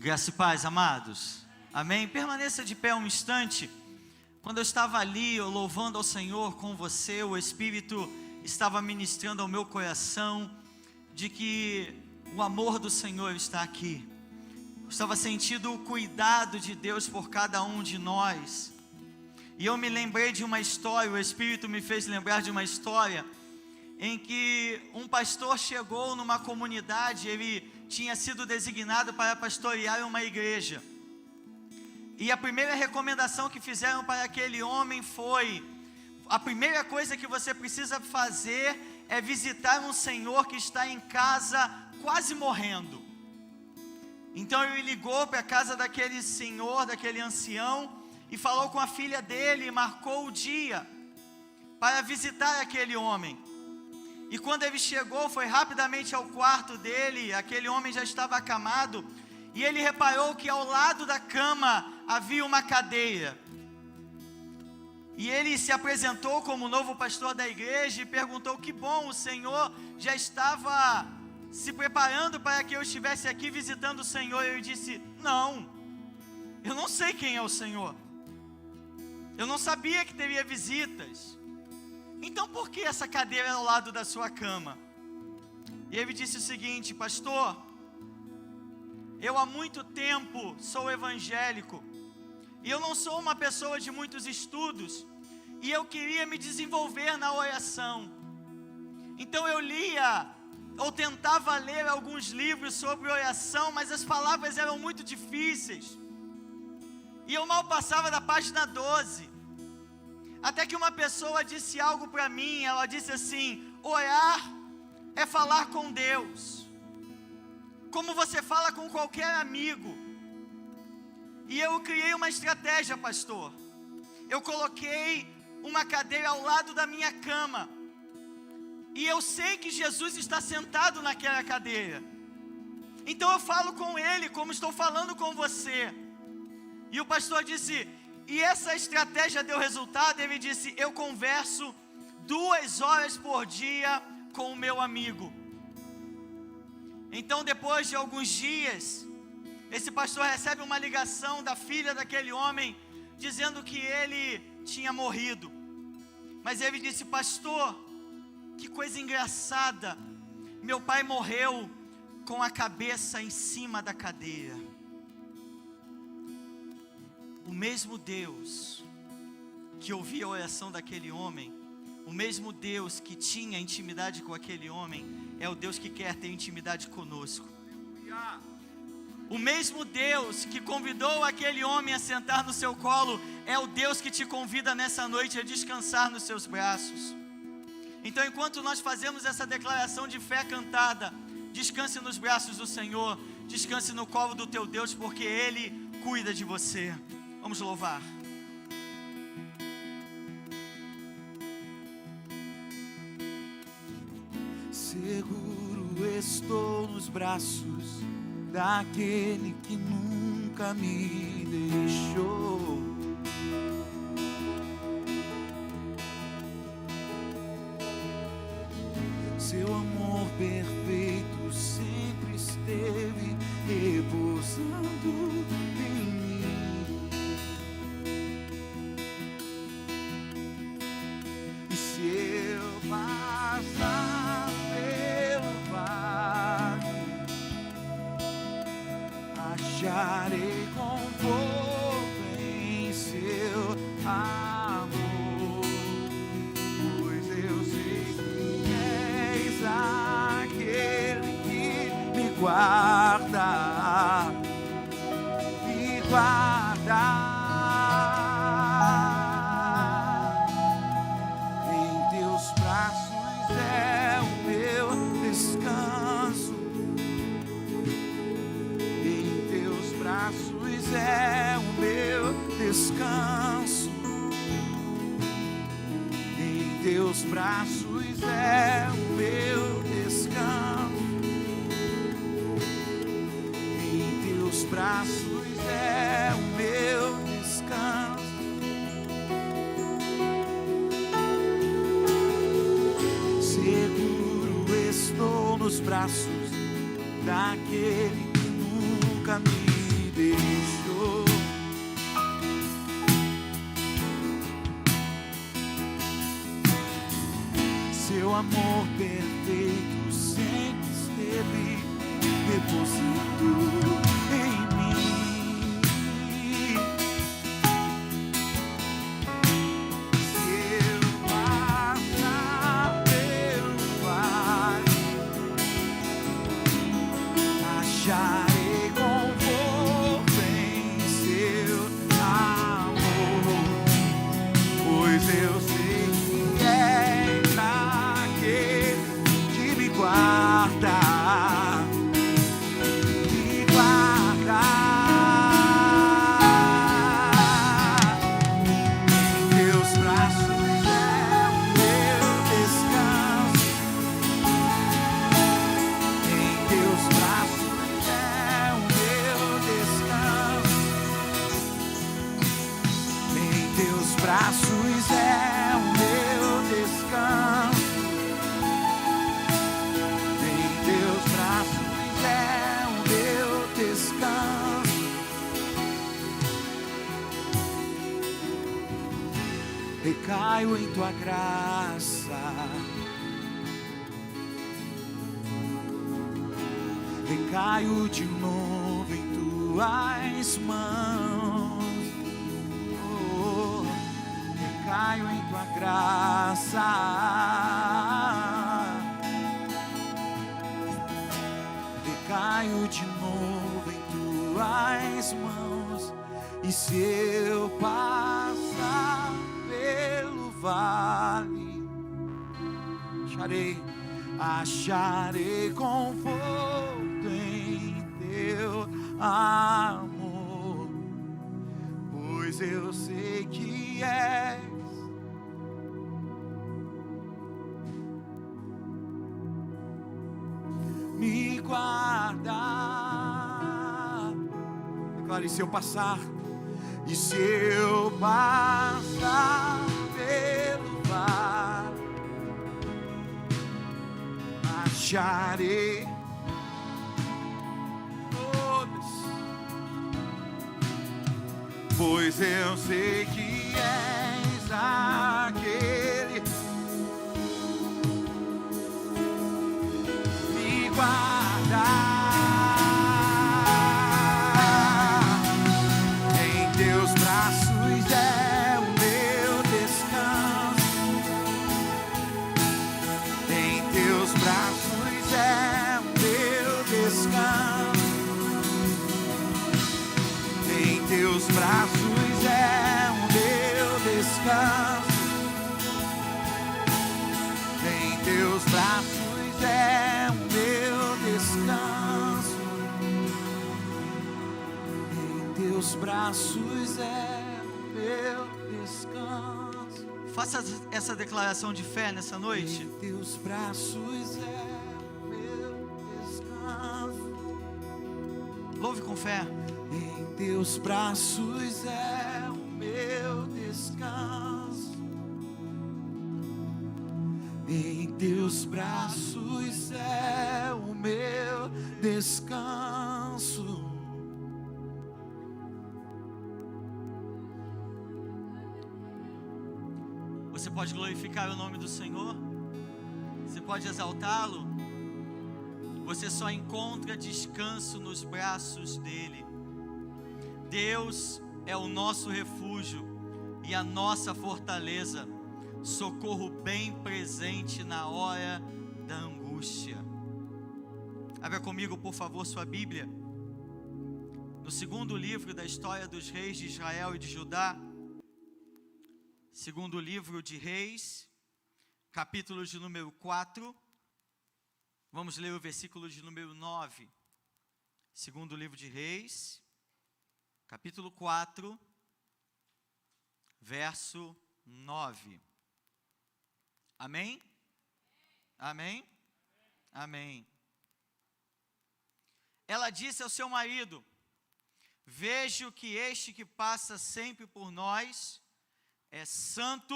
Graça e paz, amados. Amém? Permaneça de pé um instante. Quando eu estava ali, eu louvando ao Senhor com você, o Espírito estava ministrando ao meu coração de que o amor do Senhor está aqui. Eu estava sentindo o cuidado de Deus por cada um de nós. E eu me lembrei de uma história, o Espírito me fez lembrar de uma história em que um pastor chegou numa comunidade, ele tinha sido designado para pastorear uma igreja. E a primeira recomendação que fizeram para aquele homem foi: a primeira coisa que você precisa fazer é visitar um senhor que está em casa quase morrendo. Então ele ligou para a casa daquele senhor, daquele ancião, e falou com a filha dele, e marcou o dia para visitar aquele homem. E quando ele chegou, foi rapidamente ao quarto dele, aquele homem já estava acamado, e ele reparou que ao lado da cama havia uma cadeira. E ele se apresentou como novo pastor da igreja e perguntou: que bom, o Senhor já estava se preparando para que eu estivesse aqui visitando o Senhor. E ele disse: não, eu não sei quem é o Senhor, eu não sabia que teria visitas. Então por que essa cadeira é ao lado da sua cama? E ele disse o seguinte: pastor, eu há muito tempo sou evangélico, e eu não sou uma pessoa de muitos estudos, e eu queria me desenvolver na oração. Então eu lia, ou tentava ler alguns livros sobre oração, mas as palavras eram muito difíceis, e eu mal passava da página 12. Até que uma pessoa disse algo para mim. Ela disse assim: orar é falar com Deus, como você fala com qualquer amigo. E eu criei uma estratégia, pastor. Eu coloquei uma cadeira ao lado da minha cama, e eu sei que Jesus está sentado naquela cadeira. Então eu falo com Ele como estou falando com você. E o pastor disse: e essa estratégia deu resultado? Ele disse: eu converso 2 horas por dia com o meu amigo. Então, depois de alguns dias, esse pastor recebe uma ligação da filha daquele homem, dizendo que ele tinha morrido. Mas ele disse: pastor, que coisa engraçada, meu pai morreu com a cabeça em cima da cadeira. O mesmo Deus que ouvia a oração daquele homem, o mesmo Deus que tinha intimidade com aquele homem, é o Deus que quer ter intimidade conosco. O mesmo Deus que convidou aquele homem a sentar no seu colo, é o Deus que te convida nessa noite a descansar nos seus braços. Então, enquanto nós fazemos essa declaração de fé cantada, descanse nos braços do Senhor, descanse no colo do teu Deus, porque Ele cuida de você. Vamos louvar. Seguro estou nos braços daquele que nunca me deixou. Seu amor perfeito sempre esteve repousando em mim. E se eu passar pelo vale, acharei conforto em seu amor, pois eu sei que és aquele que me guarda, me guarda. Em teus braços é o meu descanso, em teus braços é o meu descanso, em teus braços é o meu descanso, em teus braços é o meu descanso. Seguro estou nos braços daquele que nunca me deixou. Seu amor perfeito sempre esteve depositado em mim. Se eu passar pelo vale, acharei conforto em seu amor, pois eu sei que és aquele que me guarda. Braços é o meu descanso, em teus braços é o meu descanso. Recaio em tua graça, recaio de novo em tuas mãos. Caio em tua graça, recaio de novo em tuas mãos. E se eu passar pelo vale, acharei conforto em teu amor, pois eu sei que és me guardar. Declare: e se eu passar pelo vale, acharei todos, pois eu sei que és aquele me guardar. Em teus braços é o meu descanso, em teus braços é o meu descanso, em teus braços é o meu descanso, em teus braços é o meu descanso, em teus braços é o meu descanso. Faça essa declaração de fé nessa noite. Em teus braços é o meu descanso. Louve com fé. Em teus braços é o meu descanso. Em teus braços é o meu descanso. Você pode glorificar o nome do Senhor, você pode exaltá-lo. Você só encontra descanso nos braços dele. Deus é o nosso refúgio e a nossa fortaleza, socorro bem presente na hora da angústia. Abra comigo, por favor, sua Bíblia, no segundo livro da história dos reis de Israel e de Judá, segundo livro de Reis, capítulo de número 4, vamos ler o versículo de número 9, segundo livro de Reis, capítulo 4, verso 9. Amém? Amém? Amém. Ela disse ao seu marido: vejo que este que passa sempre por nós é santo,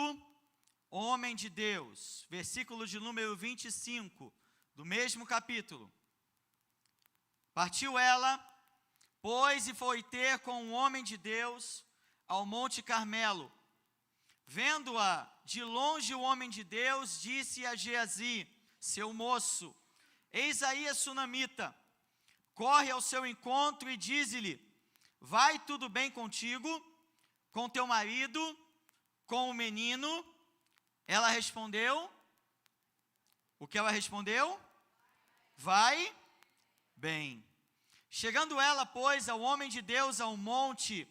homem de Deus. Versículo de número 25, do mesmo capítulo. Partiu ela, pôs e foi ter com um homem de Deus ao Monte Carmelo. Vendo-a de longe, o homem de Deus disse a Geazi, seu moço: eis aí a sunamita. Corre ao seu encontro e diz-lhe: vai tudo bem contigo, com teu marido, com o menino? Ela respondeu. O que ela respondeu? Vai bem. Chegando ela, pois, ao homem de Deus ao monte,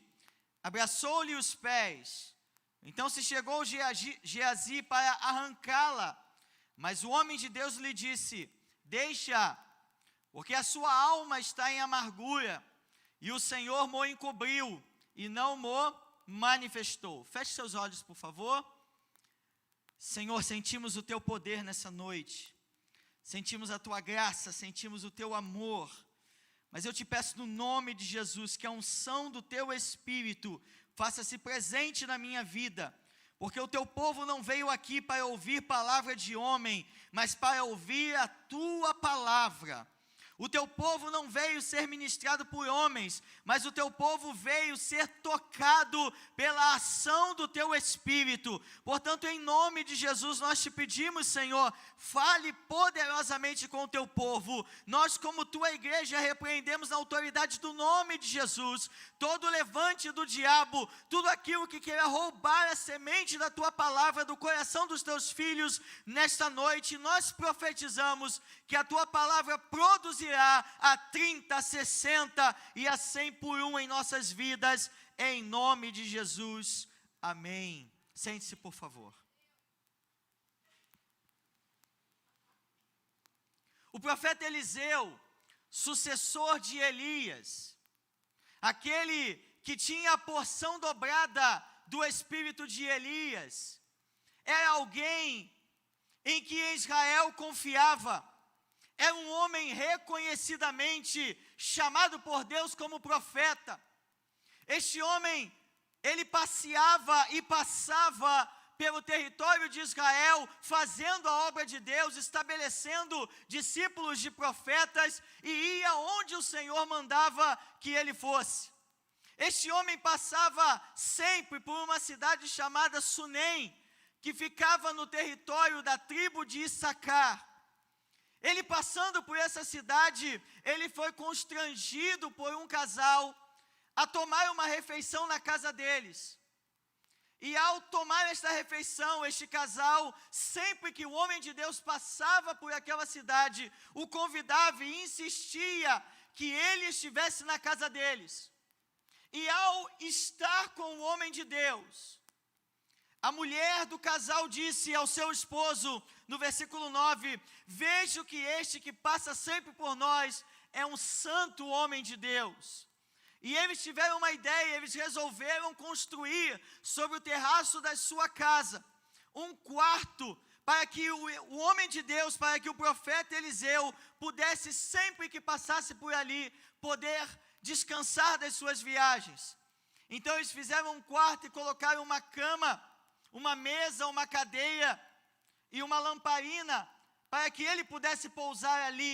abraçou-lhe os pés. Então se chegou Geazi para arrancá-la, mas o homem de Deus lhe disse: deixa, porque a sua alma está em amargura, e o Senhor mo encobriu, e não mo manifestou. Feche seus olhos, por favor. Senhor, sentimos o teu poder nessa noite, sentimos a tua graça, sentimos o teu amor, mas eu te peço no nome de Jesus, que a unção do teu Espírito faça-se presente na minha vida, porque o teu povo não veio aqui para ouvir palavra de homem, mas para ouvir a tua palavra. O teu povo não veio ser ministrado por homens, mas o teu povo veio ser tocado pela ação do teu Espírito. Portanto, em nome de Jesus, nós te pedimos, Senhor, fale poderosamente com o teu povo. Nós, como tua igreja, repreendemos na autoridade do nome de Jesus todo levante do diabo, tudo aquilo que queira roubar a semente da tua palavra do coração dos teus filhos nesta noite. Nós profetizamos que a tua palavra produzirá a 30, a 60 e a 100 por um em nossas vidas, em nome de Jesus, amém. Sente-se, por favor. O profeta Eliseu, sucessor de Elias, aquele que tinha a porção dobrada do espírito de Elias, era alguém em que Israel confiava. Era um homem reconhecidamente chamado por Deus como profeta. Este homem, ele passeava e passava pelo território de Israel, fazendo a obra de Deus, estabelecendo discípulos de profetas, e ia onde o Senhor mandava que ele fosse. Este homem passava sempre por uma cidade chamada Sunem, que ficava no território da tribo de Issacar. Ele passando por essa cidade, ele foi constrangido por um casal a tomar uma refeição na casa deles. E ao tomar esta refeição, este casal, sempre que o homem de Deus passava por aquela cidade, o convidava e insistia que ele estivesse na casa deles. E ao estar com o homem de Deus, a mulher do casal disse ao seu esposo, no versículo 9, vejo que este que passa sempre por nós é um santo homem de Deus. E eles tiveram uma ideia, eles resolveram construir sobre o terraço da sua casa um quarto para que o homem de Deus, para que o profeta Eliseu pudesse sempre que passasse por ali, poder descansar das suas viagens. Então eles fizeram um quarto e colocaram uma cama, uma mesa, uma cadeira e uma lamparina para que ele pudesse pousar ali.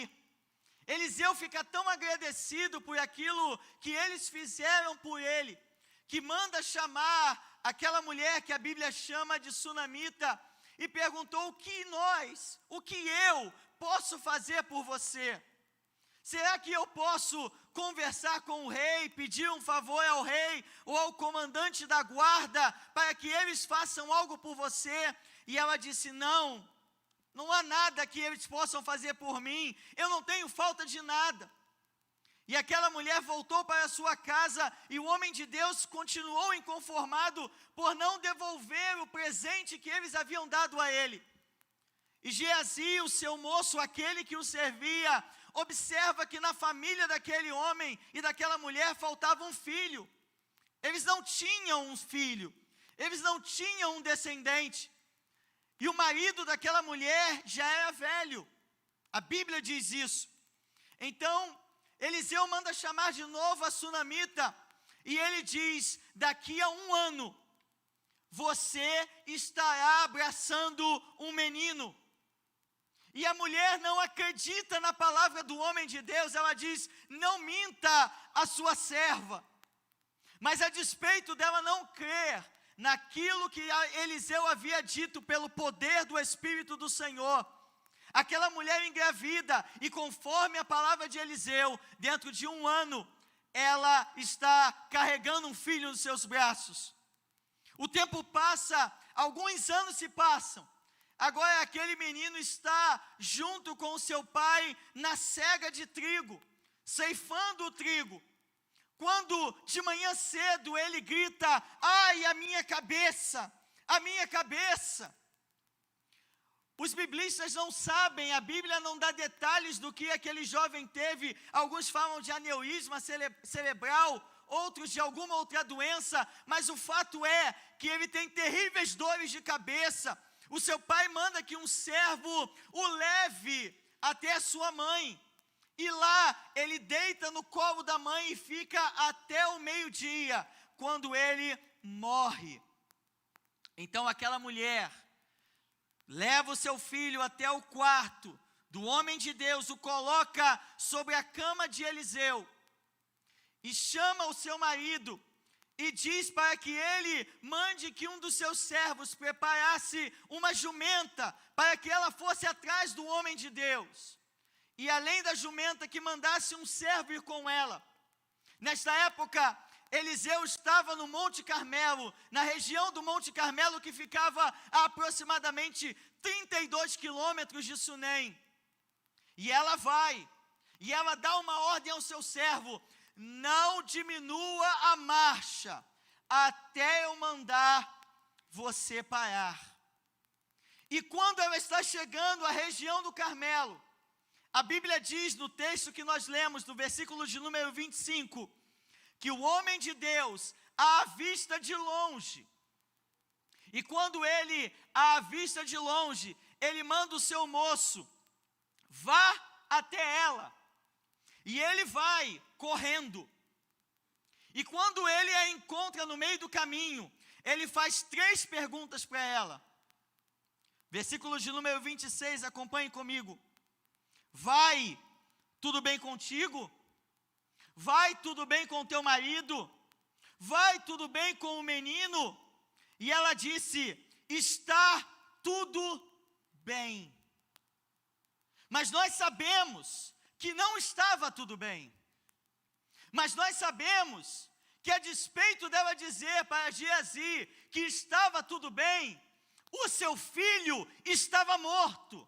Eliseu fica tão agradecido por aquilo que eles fizeram por ele, que manda chamar aquela mulher que a Bíblia chama de sunamita e perguntou: o que eu posso fazer por você? Será que eu posso conversar com o rei, pedir um favor ao rei ou ao comandante da guarda para que eles façam algo por você? E ela disse: não há nada que eles possam fazer por mim, eu não tenho falta de nada. E aquela mulher voltou para a sua casa e o homem de Deus continuou inconformado por não devolver o presente que eles haviam dado a ele. E Geazi, o seu moço, aquele que o servia, observa que na família daquele homem e daquela mulher faltava um filho. Eles não tinham um filho, eles não tinham um descendente. E o marido daquela mulher já era velho. A Bíblia diz isso. Então, Eliseu manda chamar de novo a sunamita. E ele diz: daqui a 1 ano, você estará abraçando um menino. E a mulher não acredita na palavra do homem de Deus. Ela diz: não minta a sua serva. Mas a despeito dela não crer naquilo que Eliseu havia dito pelo poder do Espírito do Senhor, aquela mulher engravida, e conforme a palavra de Eliseu, dentro de 1 ano, ela está carregando um filho nos seus braços. O tempo passa, alguns anos se passam. Agora aquele menino está junto com o seu pai na cega de trigo, ceifando o trigo. Quando de manhã cedo ele grita: ai, a minha cabeça, a minha cabeça. Os biblistas não sabem, a Bíblia não dá detalhes do que aquele jovem teve. Alguns falam de aneurisma cerebral, outros de alguma outra doença, mas o fato é que ele tem terríveis dores de cabeça. O seu pai manda que um servo o leve até a sua mãe. E lá ele deita no colo da mãe e fica até o meio-dia, quando ele morre. Então aquela mulher leva o seu filho até o quarto do homem de Deus, o coloca sobre a cama de Eliseu e chama o seu marido e diz para que ele mande que um dos seus servos preparasse uma jumenta para que ela fosse atrás do homem de Deus. E além da jumenta, que mandasse um servo ir com ela. Nesta época, Eliseu estava no Monte Carmelo, na região do Monte Carmelo, que ficava a aproximadamente 32 quilômetros de Sunem. E ela vai, e ela dá uma ordem ao seu servo: não diminua a marcha, até eu mandar você parar. E quando ela está chegando à região do Carmelo, a Bíblia diz no texto que nós lemos, no versículo de número 25, que o homem de Deus a avista de longe. E quando ele a avista de longe, ele manda o seu moço: vá até ela. E ele vai correndo. E quando ele a encontra no meio do caminho, ele faz 3 perguntas para ela. Versículo de número 26, acompanhe comigo. Vai, tudo bem contigo? Vai, tudo bem com teu marido? Vai, tudo bem com o menino? E ela disse: está tudo bem. Mas nós sabemos que não estava tudo bem. Mas nós sabemos que, a despeito dela dizer para Geazi que estava tudo bem, o seu filho estava morto.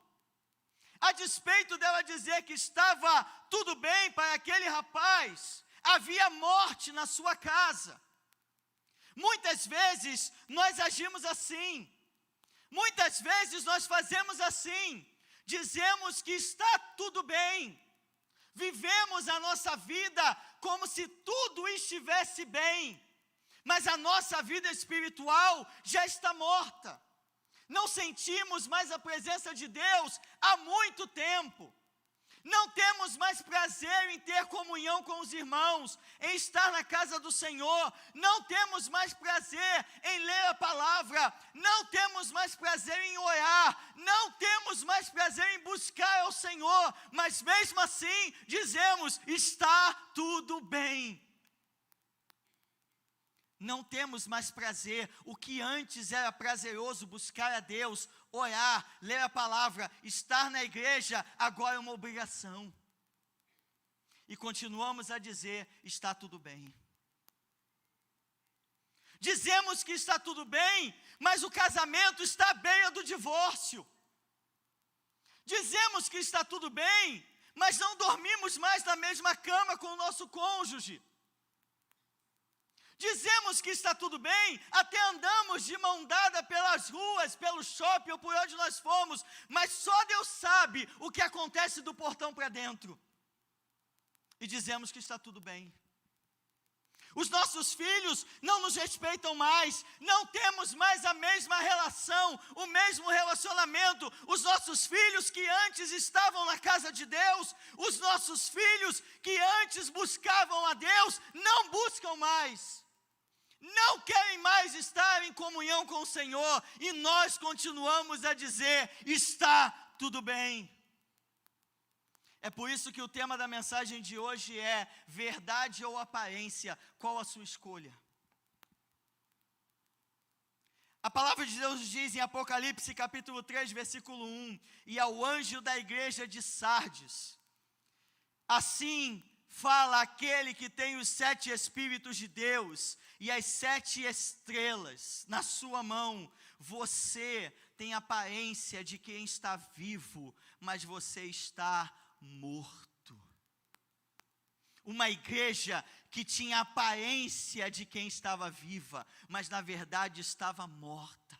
A despeito dela dizer que estava tudo bem para aquele rapaz, havia morte na sua casa. Muitas vezes nós agimos assim. Muitas vezes nós fazemos assim. Dizemos que está tudo bem. Vivemos a nossa vida como se tudo estivesse bem. Mas a nossa vida espiritual já está morta. Não sentimos mais a presença de Deus há muito tempo. Não temos mais prazer em ter comunhão com os irmãos, em estar na casa do Senhor. Não temos mais prazer em ler a palavra. Não temos mais prazer em orar. Não temos mais prazer em buscar ao Senhor. Mas mesmo assim, dizemos: está tudo bem. Não temos mais prazer. O que antes era prazeroso, buscar a Deus, orar, ler a palavra, estar na igreja, agora é uma obrigação. E continuamos a dizer: está tudo bem. Dizemos que está tudo bem, mas o casamento está à beira do divórcio. Dizemos que está tudo bem, mas não dormimos mais na mesma cama com o nosso cônjuge. Dizemos que está tudo bem, até andamos de mão dada pelas ruas, pelo shopping ou por onde nós fomos, mas só Deus sabe o que acontece do portão para dentro. E dizemos que está tudo bem. Os nossos filhos não nos respeitam mais, não temos mais a mesma relação, o mesmo relacionamento. Os nossos filhos que antes estavam na casa de Deus, os nossos filhos que antes buscavam a Deus, não buscam mais. Não querem mais estar em comunhão com o Senhor, e nós continuamos a dizer: está tudo bem. É por isso que o tema da mensagem de hoje é verdade ou aparência, qual a sua escolha? A palavra de Deus diz em Apocalipse capítulo 3, versículo 1, e ao anjo da igreja de Sardes, assim fala aquele que tem os 7 Espíritos de Deus e as 7 estrelas na sua mão. Você tem aparência de quem está vivo, mas você está morto. Uma igreja que tinha aparência de quem estava viva, mas na verdade estava morta.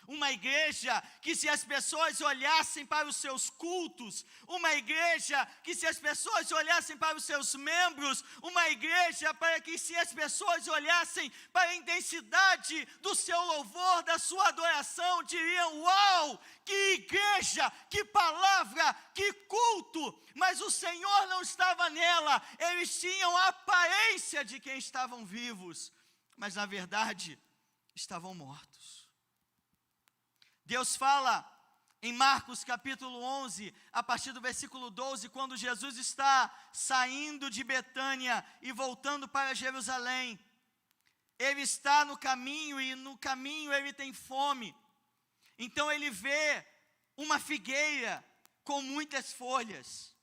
Uma igreja que, se as pessoas olhassem para os seus cultos, uma igreja que, se as pessoas olhassem para os seus membros, uma igreja para que, se as pessoas olhassem para a intensidade do seu louvor, da sua adoração, diriam: uau, que igreja, que palavra, que culto! Mas o Senhor não estava nela, eles tinham a aparência de quem estavam vivos, mas na verdade estavam mortos. Deus fala em Marcos capítulo 11, a partir do versículo 12, quando Jesus está saindo de Betânia e voltando para Jerusalém. Ele está no caminho e no caminho ele tem fome. Então ele vê uma figueira com muitas folhas.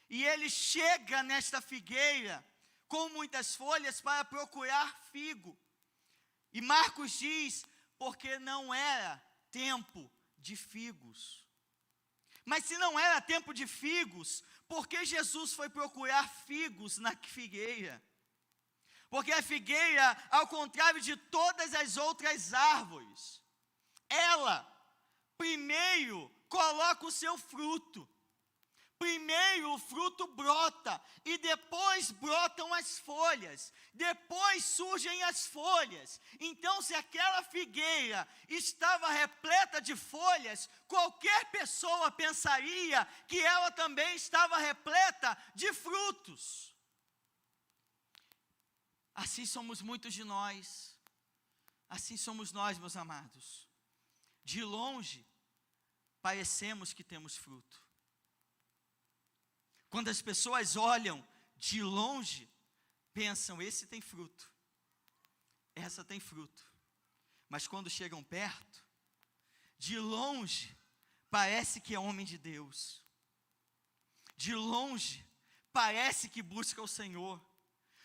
E ele chega nesta figueira com muitas folhas para procurar figo. E Marcos diz, porque não era tempo de figos. Mas se não era tempo de figos, por que Jesus foi procurar figos na figueira? Porque a figueira, ao contrário de todas as outras árvores, ela primeiro coloca o seu fruto. Primeiro o fruto brota e depois brotam as folhas, depois surgem as folhas. Então, se aquela figueira estava repleta de folhas, qualquer pessoa pensaria que ela também estava repleta de frutos. Assim somos muitos de nós, assim somos nós, meus amados. De longe, parecemos que temos fruto. Quando as pessoas olham de longe, pensam, esse tem fruto, essa tem fruto. Mas quando chegam perto, de longe, parece que é homem de Deus. De longe, parece que busca o Senhor.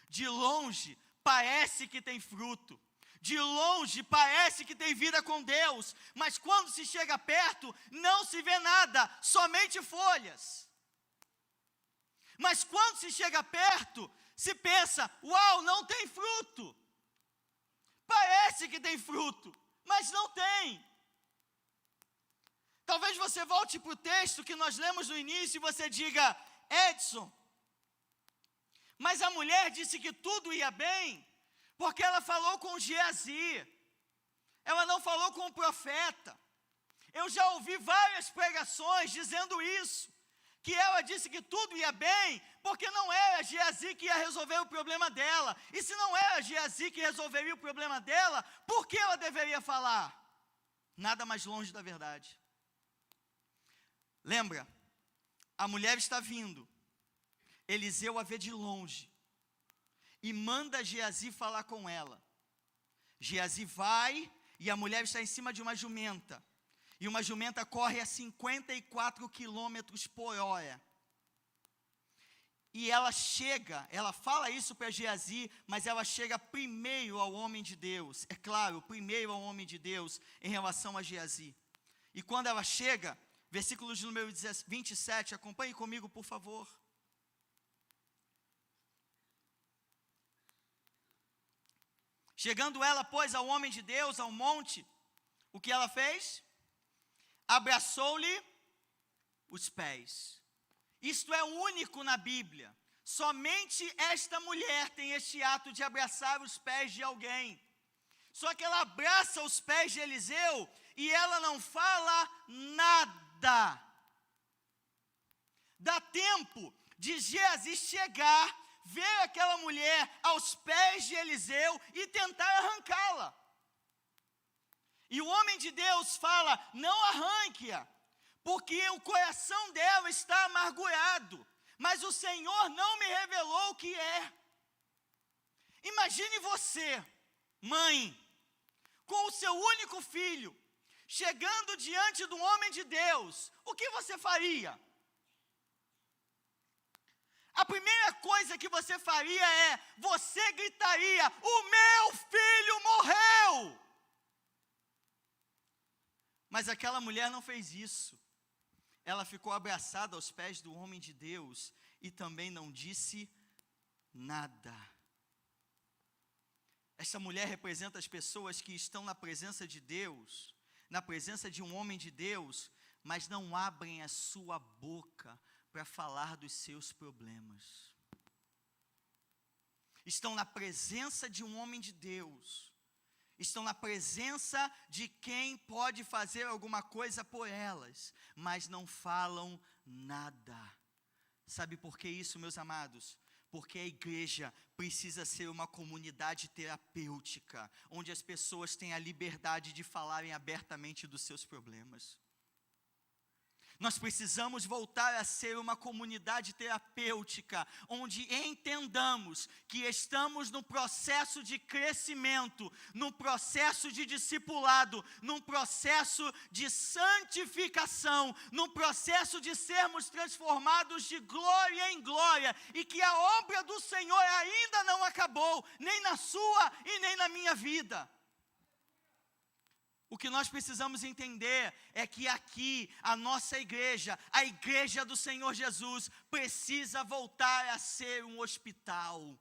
De longe, parece que tem fruto. De longe, parece que tem vida com Deus. Mas quando se chega perto, não se vê nada, somente folhas. Mas quando se chega perto, se pensa, uau, não tem fruto. Parece que tem fruto, mas não tem. Talvez você volte para o texto que nós lemos no início e você diga, Edson, mas a mulher disse que tudo ia bem, porque ela falou com Geazi, ela não falou com o profeta. Eu já ouvi várias pregações dizendo isso. Que ela disse que tudo ia bem, porque não era Geazi que ia resolver o problema dela. E se não era Geazi que resolveria o problema dela, por que ela deveria falar? Nada mais longe da verdade. Lembra, a mulher está vindo, Eliseu a vê de longe, e manda Geazi falar com ela. Geazi vai, e a mulher está em cima de uma jumenta. E uma jumenta corre a 54 quilômetros por hora. E ela chega, ela fala isso para Geazi, mas ela chega primeiro ao homem de Deus. É claro, primeiro ao homem de Deus em relação a Geazi. E quando ela chega, versículo de número 27, acompanhe comigo, por favor. Chegando ela, pois, ao homem de Deus, ao monte, o que ela fez? Abraçou-lhe os pés. Isto é único na Bíblia. Somente esta mulher tem este ato de abraçar os pés de alguém. Só que ela abraça os pés de Eliseu e ela não fala nada. Dá tempo de Geazi chegar, ver aquela mulher aos pés de Eliseu e tentar arrancá-la. E o homem de Deus fala, não arranque-a, porque o coração dela está amargurado, mas o Senhor não me revelou o que é. Imagine você, mãe, com o seu único filho, chegando diante do homem de Deus, o que você faria? A primeira coisa que você faria você gritaria: o meu filho morreu! Mas aquela mulher não fez isso. Ela ficou abraçada aos pés do homem de Deus e também não disse nada. Essa mulher representa as pessoas que estão na presença de Deus, na presença de um homem de Deus, mas não abrem a sua boca para falar dos seus problemas. Estão na presença de um homem de Deus, estão na presença de quem pode fazer alguma coisa por elas, mas não falam nada. Sabe por que isso, meus amados? Porque a igreja precisa ser uma comunidade terapêutica, onde as pessoas têm a liberdade de falarem abertamente dos seus problemas. Nós precisamos voltar a ser uma comunidade terapêutica, onde entendamos que estamos no processo de crescimento, no processo de discipulado, num processo de santificação, num processo de sermos transformados de glória em glória, e que a obra do Senhor ainda não acabou, nem na sua e nem na minha vida. O que nós precisamos entender é que aqui, a nossa igreja, a igreja do Senhor Jesus, precisa voltar a ser um hospital.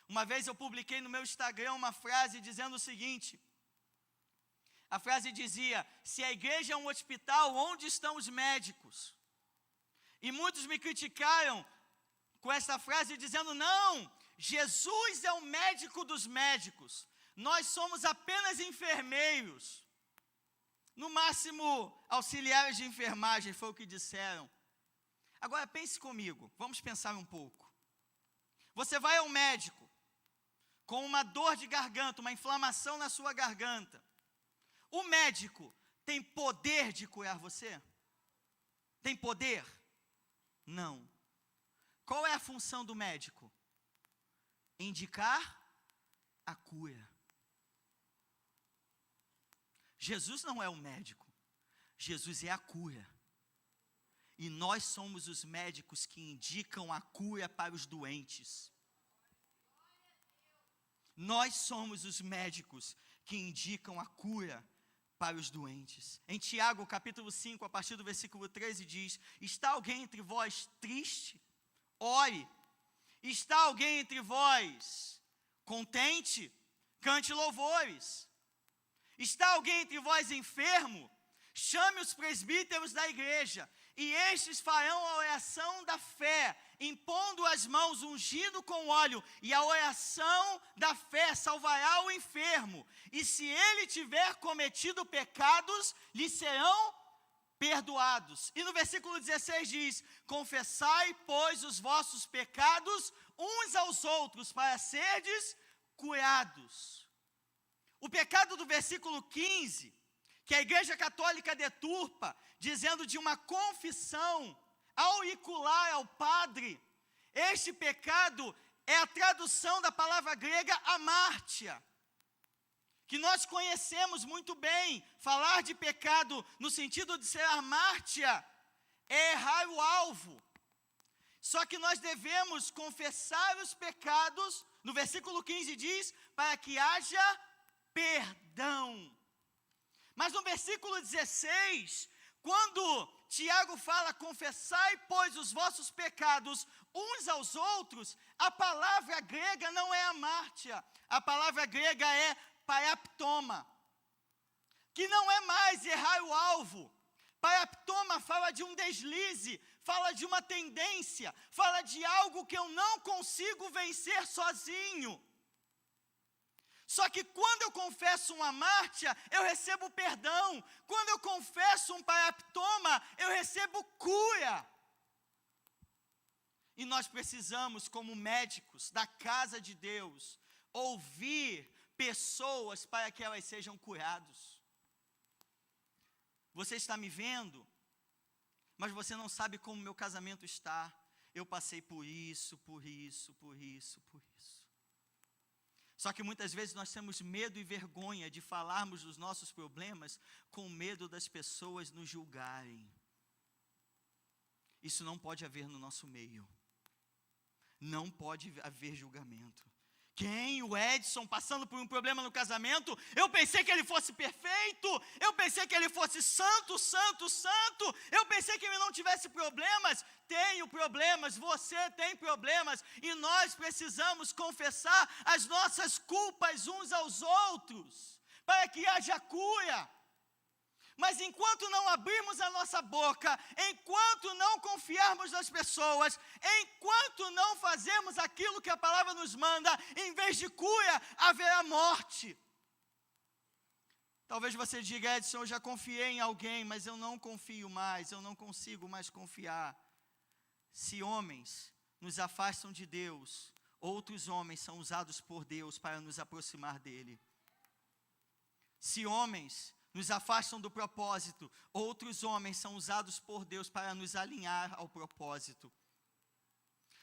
Uma vez eu publiquei no meu Instagram uma frase dizendo o seguinte: a frase dizia: se a igreja é um hospital, onde estão os médicos? E muitos me criticaram com essa frase dizendo: não, Jesus é o médico dos médicos. Nós somos apenas enfermeiros, no máximo auxiliares de enfermagem, foi o que disseram. Agora pense comigo, vamos pensar um pouco. Você vai ao médico com uma dor de garganta, uma inflamação na sua garganta. O médico tem poder de curar você? Tem poder? Não. Qual é a função do médico? Indicar a cura. Jesus não é o médico, Jesus é a cura. E nós somos os médicos que indicam a cura para os doentes. Nós somos os médicos que indicam a cura para os doentes. Em Tiago, capítulo 5, a partir do versículo 13, diz: está alguém entre vós triste? Ore. Está alguém entre vós contente? Cante louvores. Está alguém entre vós enfermo? Chame os presbíteros da igreja, e estes farão a oração da fé, impondo as mãos, ungindo com óleo, e a oração da fé salvará o enfermo, e se ele tiver cometido pecados, lhe serão perdoados. E no versículo 16 diz: confessai, pois, os vossos pecados uns aos outros, para serdes curados. O pecado do versículo 15, que a Igreja Católica deturpa, dizendo de uma confissão auricular ao padre, este pecado é a tradução da palavra grega amártia, que nós conhecemos muito bem. Falar de pecado no sentido de ser amártia é errar o alvo. Só que nós devemos confessar os pecados, no versículo 15 diz, para que haja perdão. Mas no versículo 16, quando Tiago fala: confessai, pois, os vossos pecados uns aos outros, a palavra grega não é amártia, a palavra grega é paraptoma, que não é mais errar o alvo. Paraptoma fala de um deslize, fala de uma tendência, fala de algo que eu não consigo vencer sozinho. Só que quando eu confesso uma amártia, eu recebo perdão. Quando eu confesso um paraptoma, eu recebo cura. E nós precisamos, como médicos da casa de Deus, ouvir pessoas para que elas sejam curadas. Você está me vendo, mas você não sabe como meu casamento está. Eu passei por isso, por isso, por isso, por isso. Só que muitas vezes nós temos medo e vergonha de falarmos dos nossos problemas com medo das pessoas nos julgarem. Isso não pode haver no nosso meio. Não pode haver julgamento. Quem? O Edson, passando por um problema no casamento. Eu pensei que ele fosse perfeito. Eu pensei que ele fosse santo, santo, santo. Eu pensei que ele não tivesse problemas. Tenho problemas, você tem problemas. E nós precisamos confessar as nossas culpas uns aos outros, para que haja cura. Mas enquanto não abrirmos a nossa boca, enquanto não confiarmos nas pessoas, enquanto não fazermos aquilo que a palavra nos manda, em vez de cura, haverá morte. Talvez você diga: Edson, eu já confiei em alguém, mas eu não confio mais, eu não consigo mais confiar. Se homens nos afastam de Deus, outros homens são usados por Deus para nos aproximar dele. Se homens nos afastam do propósito, outros homens são usados por Deus para nos alinhar ao propósito.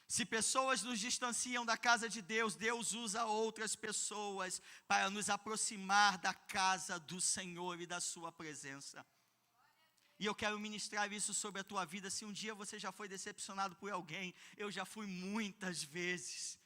Se pessoas nos distanciam da casa de Deus, Deus usa outras pessoas para nos aproximar da casa do Senhor e da sua presença. E eu quero ministrar isso sobre a tua vida. Se um dia você já foi decepcionado por alguém, eu já fui muitas vezes.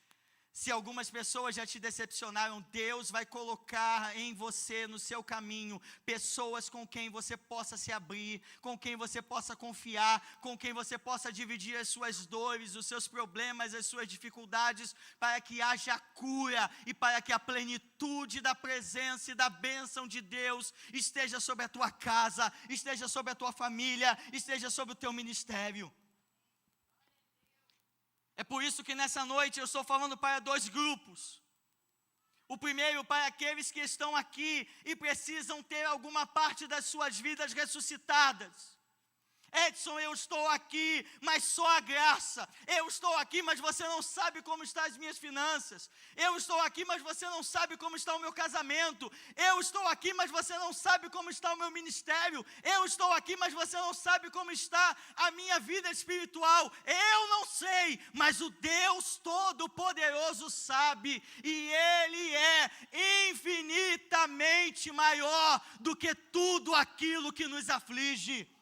Se algumas pessoas já te decepcionaram, Deus vai colocar em você, no seu caminho, pessoas com quem você possa se abrir, com quem você possa confiar, com quem você possa dividir as suas dores, os seus problemas, as suas dificuldades, para que haja cura e para que a plenitude da presença e da bênção de Deus esteja sobre a tua casa, esteja sobre a tua família, esteja sobre o teu ministério. É por isso que nessa noite eu estou falando para dois grupos. O primeiro, para aqueles que estão aqui e precisam ter alguma parte das suas vidas ressuscitadas. Edson, eu estou aqui, mas só a graça. Eu estou aqui, mas você não sabe como estão as minhas finanças. Eu estou aqui, mas você não sabe como está o meu casamento. Eu estou aqui, mas você não sabe como está o meu ministério. Eu estou aqui, mas você não sabe como está a minha vida espiritual. Eu não sei, mas o Deus Todo-Poderoso sabe. E Ele é infinitamente maior do que tudo aquilo que nos aflige.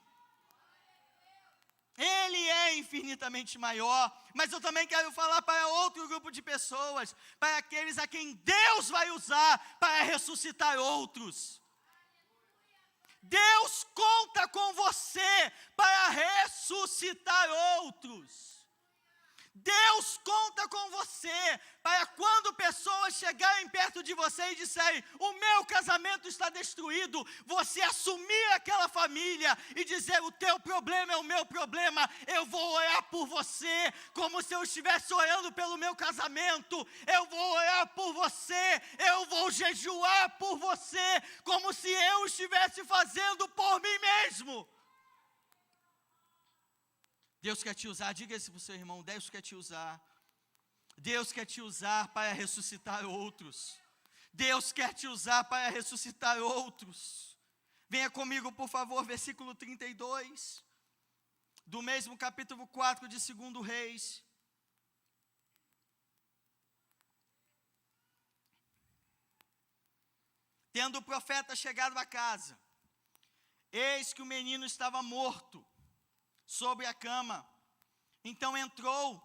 Ele é infinitamente maior, mas eu também quero falar para outro grupo de pessoas, para aqueles a quem Deus vai usar para ressuscitar outros. Deus conta com você para ressuscitar outros. Deus conta com você para quando pessoas chegarem perto de você e disserem: o meu casamento está destruído, você assumir aquela família e dizer: o teu problema é o meu problema, eu vou orar por você, como se eu estivesse orando pelo meu casamento, eu vou orar por você, eu vou jejuar por você, como se eu estivesse fazendo por mim mesmo. Deus quer te usar, diga isso para o seu irmão: Deus quer te usar. Deus quer te usar para ressuscitar outros. Deus quer te usar para ressuscitar outros. Venha comigo, por favor, versículo 32, do mesmo capítulo 4 de 2 Reis. Tendo o profeta chegado à casa, eis que o menino estava morto sobre a cama. Então entrou,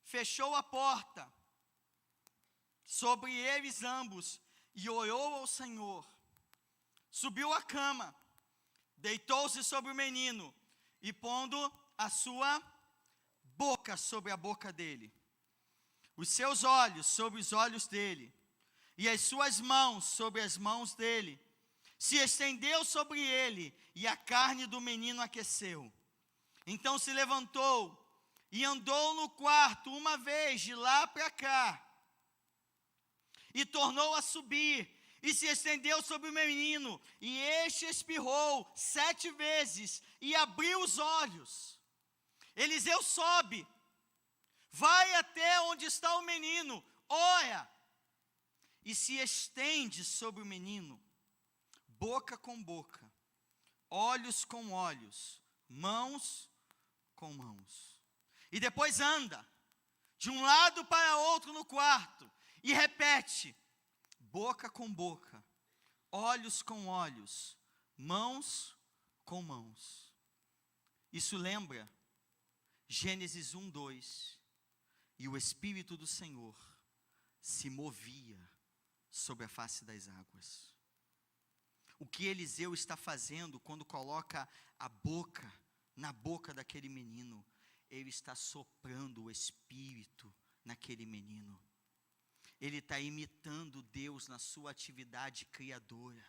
fechou a porta sobre eles ambos e orou ao Senhor. Subiu à cama, deitou-se sobre o menino e pondo a sua boca sobre a boca dele, os seus olhos sobre os olhos dele e as suas mãos sobre as mãos dele, se estendeu sobre ele e a carne do menino aqueceu. Então se levantou e andou no quarto uma vez de lá para cá, e tornou a subir, e se estendeu sobre o menino, e este espirrou 7 vezes, e abriu os olhos. Eliseu sobe, vai até onde está o menino, ora, e se estende sobre o menino, boca com boca. olhos com olhos, mãos com mãos. E depois anda de um lado para outro no quarto e repete, boca com boca, olhos com olhos, mãos com mãos. Isso lembra Gênesis 1:2, e o Espírito do Senhor se movia sobre a face das águas. O que Eliseu está fazendo quando coloca a boca na boca daquele menino? Ele está soprando o Espírito naquele menino. Ele está imitando Deus na sua atividade criadora.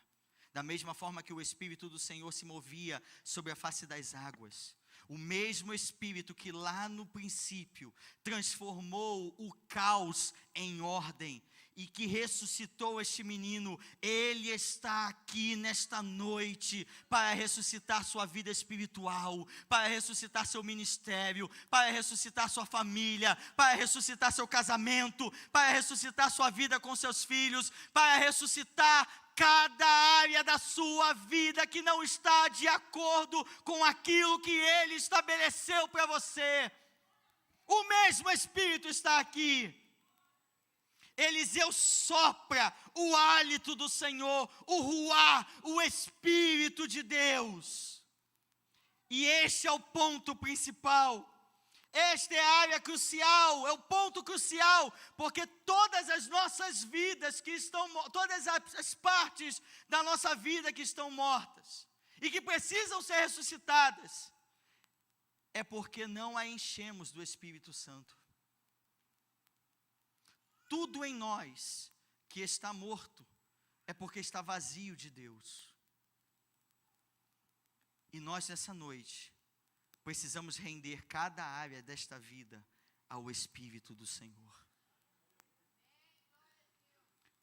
Da mesma forma que o Espírito do Senhor se movia sobre a face das águas. O mesmo Espírito que lá no princípio transformou o caos em ordem e que ressuscitou este menino, Ele está aqui nesta noite para ressuscitar sua vida espiritual, para ressuscitar seu ministério, para ressuscitar sua família, para ressuscitar seu casamento, para ressuscitar sua vida com seus filhos, para ressuscitar cada área da sua vida que não está de acordo com aquilo que Ele estabeleceu para você. O mesmo Espírito está aqui. Eliseu sopra o hálito do Senhor, o ruá, o Espírito de Deus. E este é o ponto principal. Esta é a área crucial, é o ponto crucial, porque todas as nossas vidas que estão, todas as partes da nossa vida que estão mortas e que precisam ser ressuscitadas, é porque não a enchemos do Espírito Santo. Tudo em nós que está morto é porque está vazio de Deus. E nós nessa noite precisamos render cada área desta vida ao Espírito do Senhor.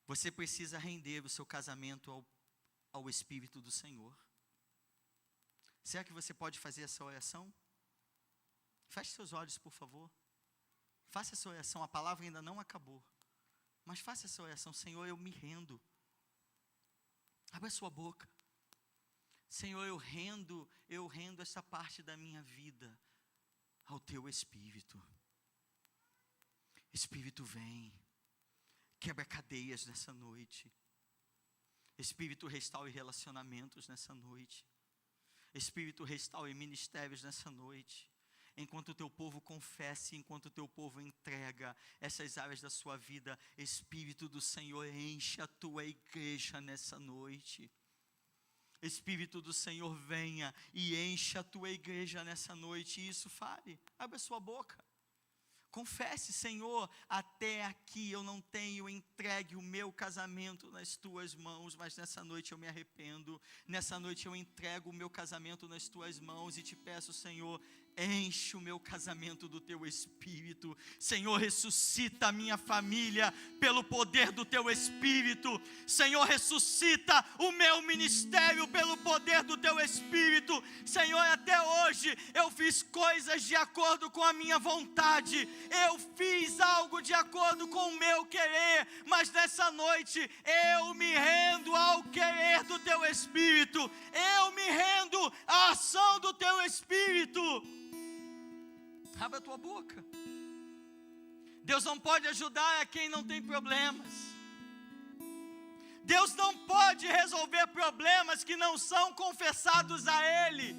Você precisa render o seu casamento ao Espírito do Senhor. Será que você pode fazer essa oração? Feche seus olhos, por favor. Faça essa oração, a palavra ainda não acabou. Mas faça essa oração, Senhor, eu me rendo. Abra sua boca. Senhor, eu rendo essa parte da minha vida ao Teu Espírito. Espírito vem, quebra cadeias nessa noite. Espírito restaure relacionamentos nessa noite. Espírito restaure ministérios nessa noite. Enquanto o teu povo confessa, enquanto o teu povo entrega essas áreas da sua vida, Espírito do Senhor, enche a tua igreja nessa noite. Espírito do Senhor, venha e enche a tua igreja nessa noite. Isso, fale, abra sua boca. Confesse, Senhor, até aqui eu não tenho entregue o meu casamento nas tuas mãos, mas nessa noite eu me arrependo. Nessa noite eu entrego o meu casamento nas tuas mãos e te peço, Senhor, enche o meu casamento do teu Espírito. Senhor, ressuscita a minha família pelo poder do teu Espírito. Senhor, ressuscita o meu ministério pelo poder do teu Espírito. Senhor, até hoje eu fiz coisas de acordo com a minha vontade. Eu fiz algo de acordo com o meu querer, mas nessa noite eu me rendo ao querer do teu Espírito. Eu me rendo à ação do teu Espírito. Abra a tua boca. Deus não pode ajudar a quem não tem problemas. Deus não pode resolver problemas que não são confessados a Ele.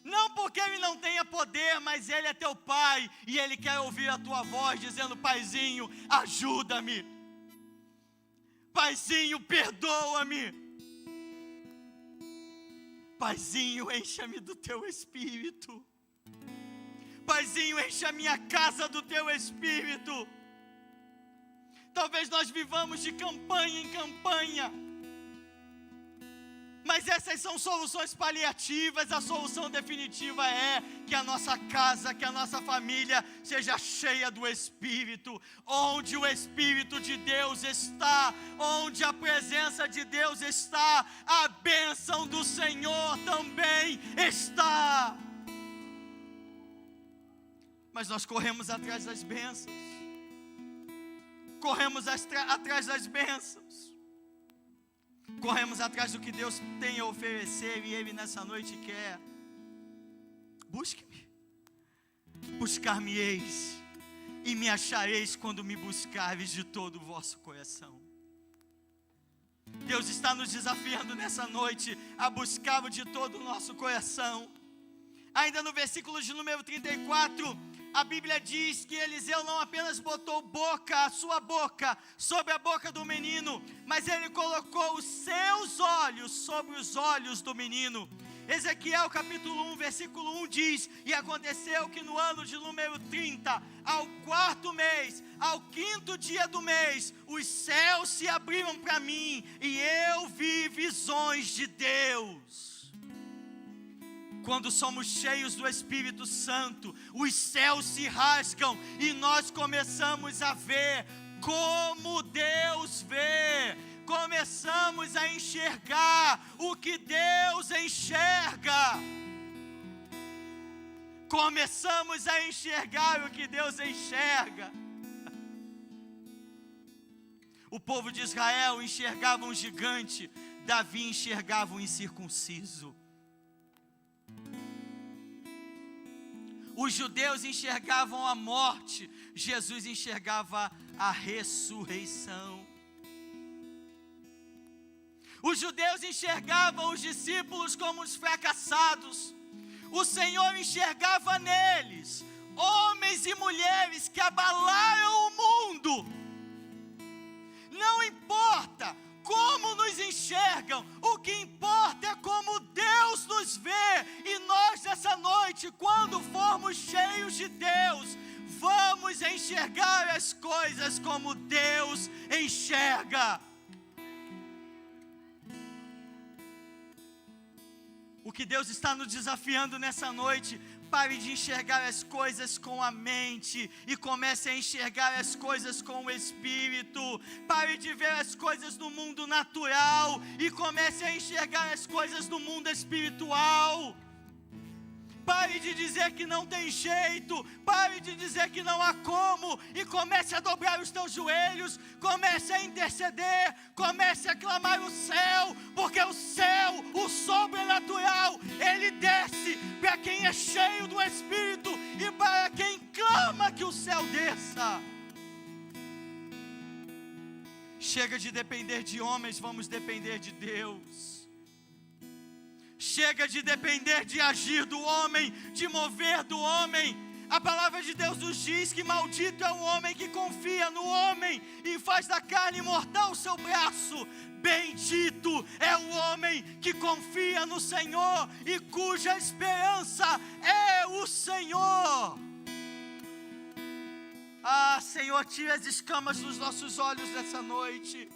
Não porque Ele não tenha poder, mas Ele é teu Pai e Ele quer ouvir a tua voz dizendo: Paizinho, ajuda-me. Paizinho, perdoa-me. Paizinho, encha-me do teu Espírito. Paizinho, enche a minha casa do teu Espírito. Talvez nós vivamos de campanha em campanha, mas essas são soluções paliativas. A solução definitiva é que a nossa casa, que a nossa família seja cheia do Espírito. Onde o Espírito de Deus está, onde a presença de Deus está, a bênção do Senhor também está. Mas nós corremos atrás das bênçãos. Corremos atrás das bênçãos. Corremos atrás do que Deus tem a oferecer e Ele nessa noite quer. Busque-me. Buscar-me-eis e me achareis quando me buscareis de todo o vosso coração. Deus está nos desafiando nessa noite a buscá-lo de todo o nosso coração. Ainda no versículo de número 34, a Bíblia diz que Eliseu não apenas botou a sua boca sobre a boca do menino, mas ele colocou os seus olhos sobre os olhos do menino. Ezequiel capítulo 1, versículo 1 diz: e aconteceu que no ano de número 30, ao 4º mês, ao 5º dia do mês, os céus se abriram para mim, e eu vi visões de Deus. Quando somos cheios do Espírito Santo, os céus se rasgam, e nós começamos a ver como Deus vê. Começamos a enxergar o que Deus enxerga. Começamos a enxergar o que Deus enxerga. O povo de Israel enxergava um gigante, Davi enxergava um incircunciso. Os judeus enxergavam a morte, Jesus enxergava a ressurreição. Os judeus enxergavam os discípulos como os fracassados. O Senhor enxergava neles homens e mulheres que abalaram o mundo. Não importa como nos enxergam, o que importa é como Deus nos vê. E nós nessa noite, quando formos cheios de Deus, vamos enxergar as coisas como Deus enxerga. O que Deus está nos desafiando nessa noite: pare de enxergar as coisas com a mente e comece a enxergar as coisas com o Espírito. Pare de ver as coisas no mundo natural e comece a enxergar as coisas no mundo espiritual. Pare de dizer que não tem jeito, pare de dizer que não há como, e comece a dobrar os teus joelhos, comece a interceder, comece a clamar o céu, porque o céu, o sobrenatural, ele desce para quem é cheio do Espírito e para quem clama que o céu desça. Chega de depender de homens, vamos depender de Deus. Chega de depender de agir do homem, de mover do homem. A palavra de Deus nos diz que maldito é o homem que confia no homem e faz da carne mortal o seu braço. Bendito é o homem que confia no Senhor e cuja esperança é o Senhor. Ah, Senhor, tira as escamas dos nossos olhos nessa noite.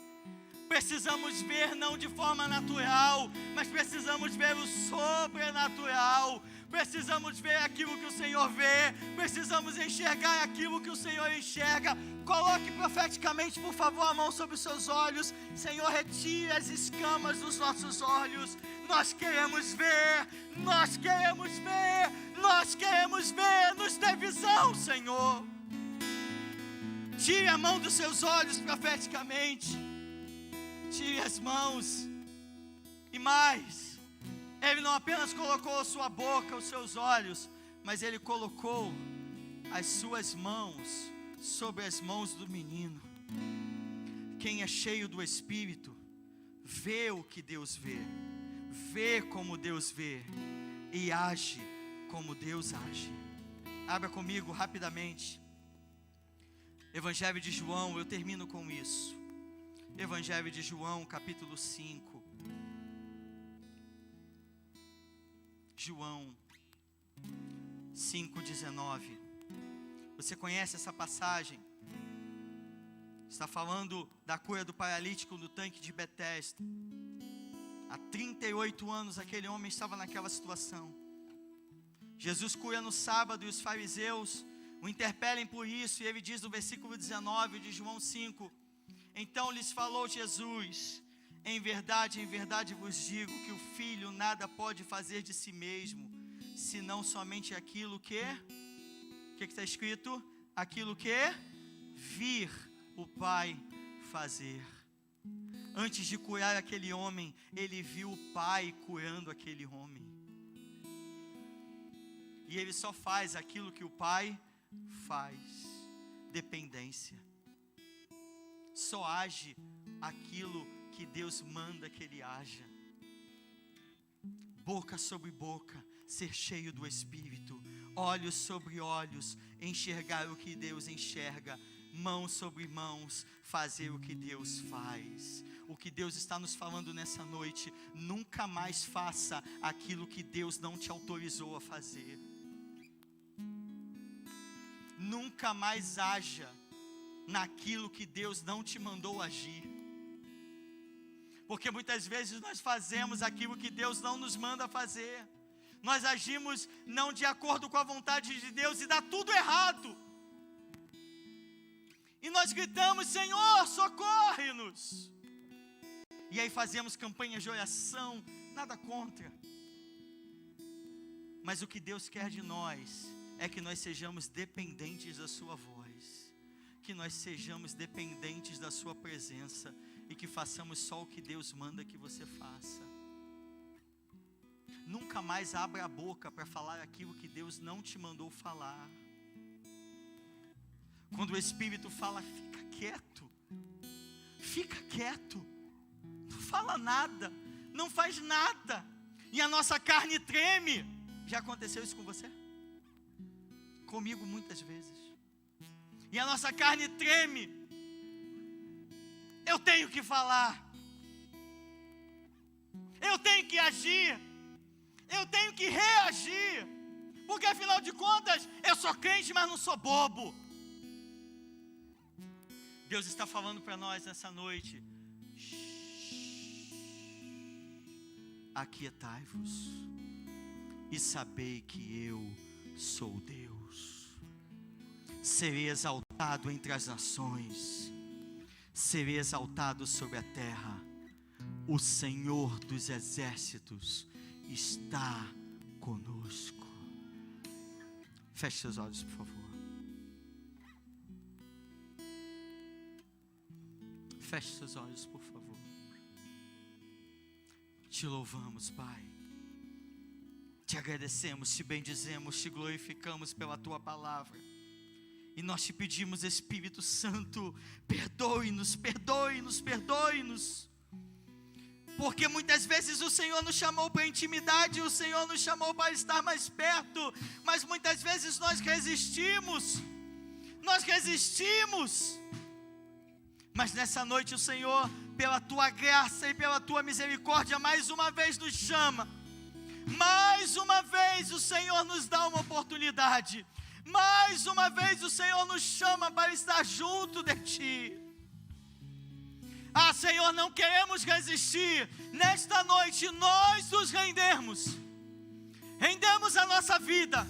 Precisamos ver não de forma natural, mas precisamos ver o sobrenatural. Precisamos ver aquilo que o Senhor vê. Precisamos enxergar aquilo que o Senhor enxerga. Coloque profeticamente, por favor, a mão sobre os seus olhos. Senhor, retire as escamas dos nossos olhos. Nós queremos ver, nós queremos ver, nós queremos ver. Nos dê visão, Senhor. Tire a mão dos seus olhos profeticamente. Tire as mãos. E mais, Ele não apenas colocou a sua boca, os seus olhos, mas Ele colocou as suas mãos sobre as mãos do menino. Quem é cheio do Espírito, vê o que Deus vê, vê como Deus vê e age como Deus age. Abra comigo rapidamente Evangelho de João, eu termino com isso. Evangelho de João, capítulo 5. João 5:19. Você conhece essa passagem? Está falando da cura do paralítico no tanque de Betesda. Há 38 anos aquele homem estava naquela situação. Jesus cura no sábado e os fariseus o interpelem por isso. E ele diz no versículo 19 de João 5: então lhes falou Jesus: em verdade vos digo que o Filho nada pode fazer de si mesmo, senão somente aquilo que... O que está escrito? Aquilo que vir o Pai fazer. Antes de curar aquele homem, ele viu o Pai curando aquele homem. E ele só faz aquilo que o Pai faz. Dependência. Só age aquilo que Deus manda que ele haja. Boca sobre boca, ser cheio do Espírito. Olhos sobre olhos, enxergar o que Deus enxerga. Mãos sobre mãos, fazer o que Deus faz. O que Deus está nos falando nessa noite: nunca mais faça aquilo que Deus não te autorizou a fazer. Nunca mais haja naquilo que Deus não te mandou agir. Porque muitas vezes nós fazemos aquilo que Deus não nos manda fazer. Nós agimos não de acordo com a vontade de Deus e dá tudo errado. E nós gritamos: Senhor, socorre-nos. E aí fazemos campanhas de oração, nada contra. Mas o que Deus quer de nós é que nós sejamos dependentes da sua voz, que nós sejamos dependentes da sua presença e que façamos só o que Deus manda que você faça. Nunca mais abra a boca para falar aquilo que Deus não te mandou falar. Quando o Espírito fala, fica quieto. Fica quieto. Não fala nada. Não faz nada. E a nossa carne treme. Já aconteceu isso com você? Comigo muitas vezes. E a nossa carne treme. Eu tenho que falar. Eu tenho que agir. Eu tenho que reagir. Porque afinal de contas, eu sou crente, mas não sou bobo. Deus está falando para nós nessa noite: aquietai-vos e sabei que eu sou Deus. Serei exaltado entre as nações, serei exaltado sobre a terra. O Senhor dos exércitos está conosco. Feche seus olhos, por favor. Feche seus olhos, por favor. Te louvamos, Pai. Te agradecemos, te bendizemos, te glorificamos pela Tua palavra. E nós te pedimos, Espírito Santo, perdoe-nos, perdoe-nos, perdoe-nos. Porque muitas vezes o Senhor nos chamou para intimidade, o Senhor nos chamou para estar mais perto, mas muitas vezes nós resistimos. Mas nessa noite o Senhor, pela Tua graça e pela Tua misericórdia, mais uma vez nos chama. Mais uma vez o Senhor nos dá uma oportunidade. Mais uma vez o Senhor nos chama para estar junto de Ti. Ah, Senhor, não queremos resistir. Nesta noite nós nos rendemos. Rendemos a nossa vida.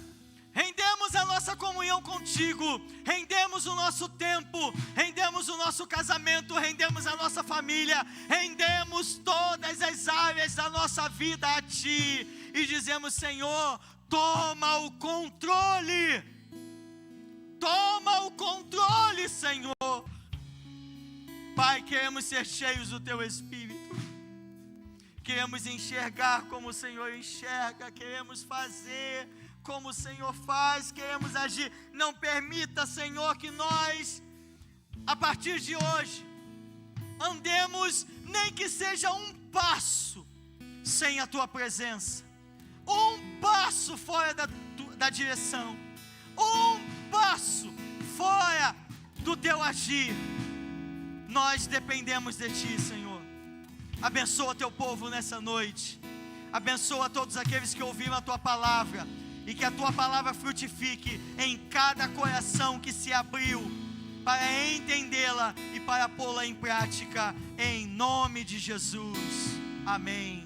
Rendemos a nossa comunhão contigo, rendemos o nosso tempo, rendemos o nosso casamento, rendemos a nossa família, rendemos todas as áreas da nossa vida a Ti, e dizemos: Senhor, toma o controle, Senhor. Pai, queremos ser cheios do Teu Espírito, queremos enxergar como o Senhor enxerga, queremos fazer como o Senhor faz, queremos agir. Não permita, Senhor, que nós, a partir de hoje, andemos nem que seja um passo sem a Tua presença, um passo fora da direção, um passo fora do Teu agir. Nós dependemos de Ti, Senhor. Abençoa Teu povo nessa noite, abençoa todos aqueles que ouviram a Tua palavra, e que a Tua palavra frutifique em cada coração que se abriu para entendê-la e para pô-la em prática, em nome de Jesus. Amém.